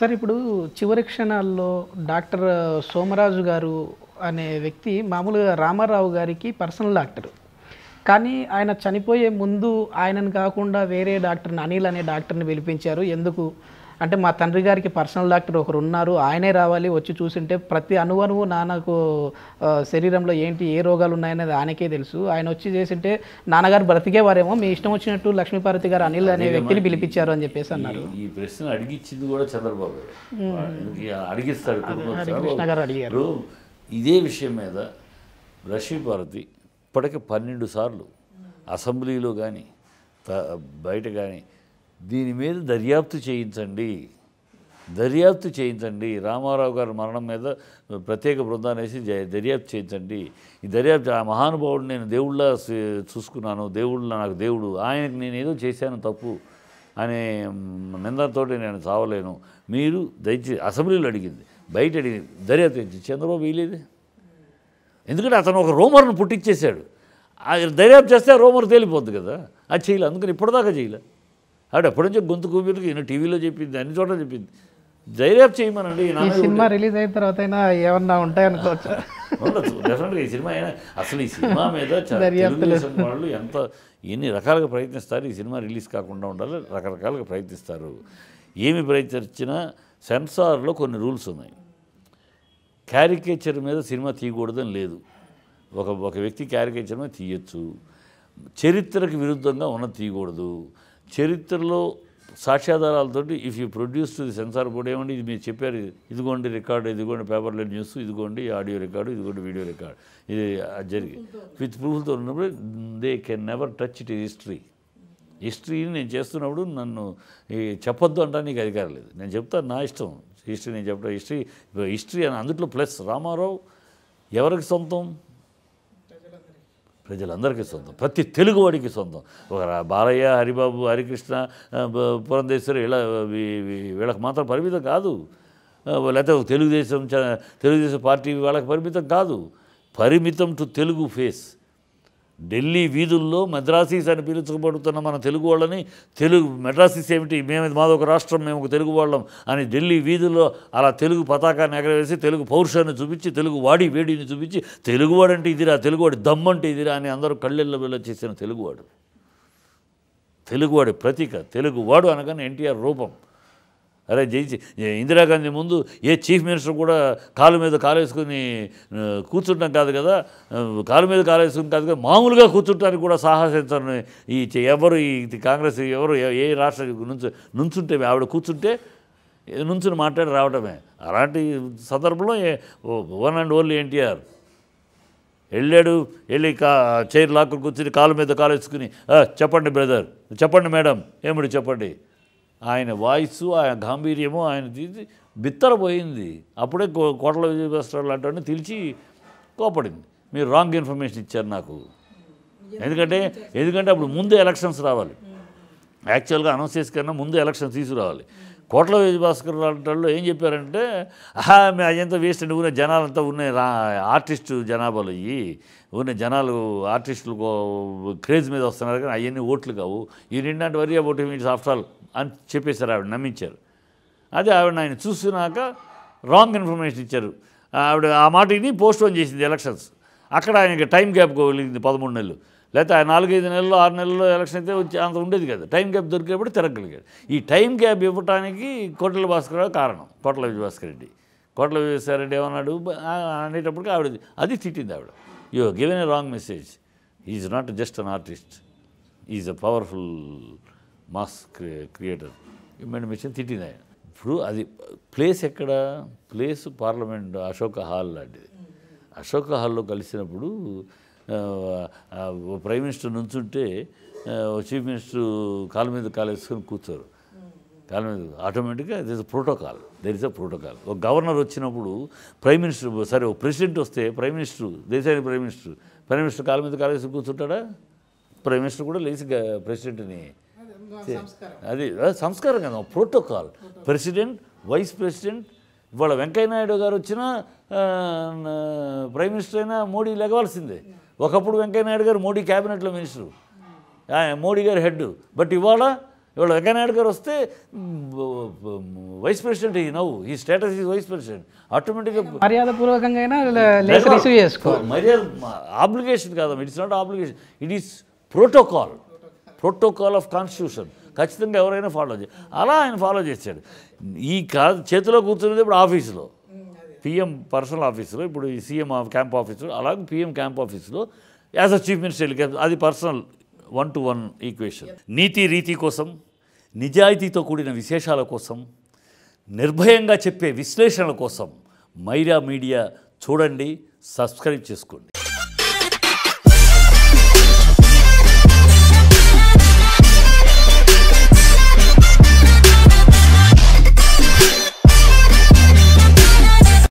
Sir ఇప్పుడు చివరి క్షణాల్లో డాక్టర్ సోమరాజు గారు అనే వ్యక్తి మామూలుగా రామారావు గారికి పర్సనల్ డాక్టర్. కానీ ఆయన చనిపోయే ముందు ఆయనను కాకుండా వేరే డాక్టర్ని అనిల్ అనే డాక్టర్ని పిలిపించారు. ఎందుకు అంటే మా తండ్రి గారికి పర్సనల్ డాక్టర్ ఒకరు ఉన్నారు, ఆయనే రావాలి, వచ్చి చూసింటే ప్రతి అణువణువు నాన్నకు శరీరంలో ఏంటి ఏ రోగాలు ఉన్నాయనేది ఆయనకే తెలుసు, ఆయన వచ్చి చేసింటే నాన్నగారు బ్రతికేవారేమో, మీ ఇష్టం వచ్చినట్టు లక్ష్మీపార్వతి గారు అనిల్ అనే వ్యక్తిని పిలిపించారు అని చెప్పేసి అన్నారు. ఈ ప్రశ్న అడిగించింది కూడా చంద్రబాబు అడిగిస్తాడు. హరికృష్ణ గారు అడిగారు. ఇదే విషయం మీద లక్ష్మీపార్వతి ఇప్పటికే 12 సార్లు అసెంబ్లీలో కానీ బయట కానీ దీని మీద దర్యాప్తు చేయించండి, రామారావు గారి మరణం మీద ప్రత్యేక బృందాన్ని వేసి దర్యాప్తు చేయించండి. ఈ దర్యాప్తు ఆ మహానుభావుడు నేను దేవుళ్ళ చూసుకున్నాను, నాకు దేవుడు, ఆయనకు నేను ఏదో చేశాను తప్పు అనే నిందతో నేను చావలేను, మీరు దయచేసి అసెంబ్లీలో అడిగింది, బయట అడిగింది, దర్యాప్తు చేయించి చంద్రబాబు వేయలేదు. ఎందుకంటే అతను ఒక రూమర్ను పుట్టించేశాడు. దర్యాప్తు చేస్తే ఆ రూమర్ తేలిపోద్ది కదా, అది చేయలే. అందుకని ఇప్పటిదాకా చేయలే. ఆవిడ ఎప్పటి నుంచో గొంతు కూపిరికి ఈయన టీవీలో చెప్పింది, అన్ని చోట్ల చెప్పింది, దర్యాప్తు చేయమనండి. ఈ సినిమా రిలీజ్ అయిన తర్వాత అయినా ఏమన్నా ఉంటాయనుకోవచ్చు. ఉండొచ్చు డెఫినెట్గా. ఈ సినిమా అయినా అసలు ఈ సినిమా మీద తెలుగుదేశం వాళ్ళు ఎన్ని రకాలుగా ప్రయత్నిస్తారు, ఈ సినిమా రిలీజ్ కాకుండా ఉండాలి, రకరకాలుగా ప్రయత్నిస్తారు. ఏమి ప్రయత్నించినా సెన్సార్లో కొన్ని రూల్స్ ఉన్నాయి. క్యారికేచర్ మీద సినిమా తీయకూడదని లేదు. ఒక వ్యక్తి క్యారికేచర్ మీద తీయచ్చు, చరిత్రకు విరుద్ధంగా ఉన్నది తీయకూడదు. చరిత్రలో సాక్ష్యాధారాలతోటి if you produce to the censor board ఏమండి ఇది మీరు చెప్పారు, ఇదిగోండి రికార్డు, ఇదిగోండి పేపర్లో న్యూస్, ఇదిగోండి ఆడియో రికార్డు, ఇదిగోండి వీడియో రికార్డు, ఇది జరిగి విత్ ప్రూఫ్తో ఉన్నప్పుడు they can never touch it హిస్టరీని నేను చేస్తున్నప్పుడు నన్ను చెప్పొద్దు అంటే నీకు అధికారం లేదు. నేను చెప్తాను, నా ఇష్టం హిస్టరీ, నేను చెప్పడం హిస్టరీ అని. అందులో ప్లస్ రామారావు ఎవరికి సొంతం? ప్రజలందరికీ సొంతం, ప్రతి తెలుగువాడికి సొంతం. ఒక బాలయ్య, హరిబాబు, హరికృష్ణ, పురంధేశ్వరి వీళ్ళకి మాత్రం పరిమితం కాదు. లేకపోతే తెలుగుదేశం పార్టీ వాళ్ళకి పరిమితం కాదు. పరిమితం టు తెలుగు ఫేస్. ఢిల్లీ వీధుల్లో మెడ్రాసీస్ అని పిలుచుకోబడుతున్న మన తెలుగు వాళ్ళని మెడ్రాసీస్ ఏమిటి, మాది ఒక రాష్ట్రం, మేము ఒక తెలుగు వాళ్ళం అని ఢిల్లీ వీధుల్లో అలా తెలుగు పతాకాన్ని ఎగరవేసి తెలుగు పౌరుషాన్ని చూపించి, తెలుగు వాడి వేడిని చూపించి, తెలుగువాడు అంటే ఇదిరా, తెలుగువాడి దమ్మంటే ఇదిరా అని అందరూ కళ్ళెళ్ళ వెళ్ళ చేసిన తెలుగువాడి ప్రతీక. తెలుగువాడు అనగానే ఎన్టీఆర్ రూపం. అరే జయించి ఇందిరాగాంధీ ముందు ఏ చీఫ్ మినిస్టర్ కూడా కాలు మీద కాలేసుకుని కూర్చుంటాం కాదు కదా, కాలు మీద కాలేసుకుని కాదు కదా, మామూలుగా కూర్చుంటానికి కూడా సాహసించని ఎవరు ఈ కాంగ్రెస్ ఎవరు ఏ రాష్ట్ర నుంచుంటే ఆవిడ కూర్చుంటే నుంచుని మాట్లాడి రావడమే. అలాంటి సందర్భంలో వన్ అండ్ ఓన్లీ ఎన్టీఆర్ వెళ్ళి చైర్ లాక్కుని కూర్చుని కాలు మీద కాలేసుకుని చెప్పండి బ్రదర్, చెప్పండి మేడం, ఏమిటి చెప్పండి. ఆయన వాయిస్, ఆయన గాంభీర్యము, ఆయన తీసి బిత్తరపోయింది. అప్పుడే కోట్ల విజయభాస్కర్ లాంటి తెలిసి కోపడింది, మీరు రాంగ్ ఇన్ఫర్మేషన్ ఇచ్చారు నాకు. ఎందుకంటే అప్పుడు ముందే ఎలక్షన్స్ రావాలి. యాక్చువల్గా అనౌన్స్ చేసి కన్నా ముందే ఎలక్షన్స్ తీసుకురావాలి. కోట్ల విజయభాస్కర్ లాంటి ఏం చెప్పారంటే, మేము అదంతా వేస్ట్ అండి, ఉన్న జనాలంతా ఉన్నాయి ఆర్టిస్టు జనాభాలు, ఉన్న జనాలు ఆర్టిస్టులు క్రేజ్ మీద వస్తున్నారు కానీ అవన్నీ ఓట్లు కావు, ఈ నిండంటే worry about means after all అని చెప్పేశారు. ఆవిడ నమ్మించారు. అదే ఆవిడ ఆయన చూసినాక రాంగ్ ఇన్ఫర్మేషన్ ఇచ్చారు. ఆవిడ ఆ మాట ఇది పోస్ట్ పోన్ చేసింది ఎలక్షన్స్. అక్కడ ఆయనకి టైం గ్యాప్ కలిగింది 13 నెలలు. లేకపోతే 4-5 నెలలు 6 నెలల్లో ఎలక్షన్ అయితే వచ్చి అంత ఉండేది కదా. టైం గ్యాప్ దొరికేప్పుడు తిరగలిగాడు. ఈ టైం గ్యాప్ ఇవ్వటానికి కోట్ల భాస్కర్ కారణం, కోట్ల విజయభాస్కర్ రెడ్డి. కోట్ల విజయభాస్కర్ రెడ్డి ఏమన్నాడు అనేటప్పటికి ఆవిడ అది తిట్టింది. ఆవిడ you given a wrong message, is not just an artist, is a powerful mass creator message తిట్టింది ఆయన. ఇప్పుడు అది ప్లేస్ ఎక్కడ? ప్లేస్ పార్లమెంట్ అశోక హాల్ లాంటిది. అశోక హాల్లో కలిసినప్పుడు ప్రైమ్ మినిస్టర్ నుంచుంటే చీఫ్ మినిస్టర్ కాలు మీద కాలేసుకొని కూర్చోరు. కాలు మీద ఆటోమేటిక్గా దెర్ ఇస్ అ ప్రోటోకాల్. ఒక గవర్నర్ వచ్చినప్పుడు ప్రైమ్ మినిస్టర్, సరే ఒక ప్రెసిడెంట్ వస్తే దేశానికి ప్రైమ్ మినిస్టర్ కాలు మీద కాలేసుకొని కూర్చుంటాడా? ప్రైమ్ మినిస్టర్ కూడా లేచి ప్రెసిడెంట్ని, అది సంస్కారం కదా, ప్రోటోకాల్. President, vice president. ఇవాళ వెంకయ్యనాయుడు గారు వచ్చినా ప్రైమ్ మినిస్టర్ అయినా మోడీ లెగవాల్సిందే. ఒకప్పుడు వెంకయ్యనాయుడు గారు మోడీ క్యాబినెట్లో మినిస్టరు, మోడీ గారు హెడ్. బట్ ఇవాళ ఇవాళ వెంకయ్యనాయుడు గారు వస్తే వైస్ ప్రెసిడెంట్ ఈ స్టేటస్ ఈజ్ వైస్ ప్రెసిడెంట్ ఆటోమేటిక్గా మర్యాదపూర్వకంగా అయినా లేఖ రిసీవ్ చేసుకోవాలి. మర్యాద ఆబ్లిగేషన్ కాదమ్మా, it's not obligation, it is protocol of constitution. ఖచ్చితంగా ఎవరైనా ఫాలో చేయాలి. అలా ఆయన ఫాలో చేశాడు. ఈ చేతిలో కూర్చునేది ఇప్పుడు ఆఫీసులో, పిఎం పర్సనల్ ఆఫీసులో, ఇప్పుడు ఈ సీఎం క్యాంప్ ఆఫీసులో, అలాగే పిఎం క్యాంప్ ఆఫీసులో యాజ్ అ చీఫ్ మినిస్టర్, అది పర్సనల్ 1-to-1 ఈక్వేషన్. నీతి రీతి కోసం, నిజాయితీతో కూడిన విశేషాల కోసం, నిర్భయంగా చెప్పే విశ్లేషణల కోసం మైరా మీడియా చూడండి, సబ్స్క్రైబ్ చేసుకోండి.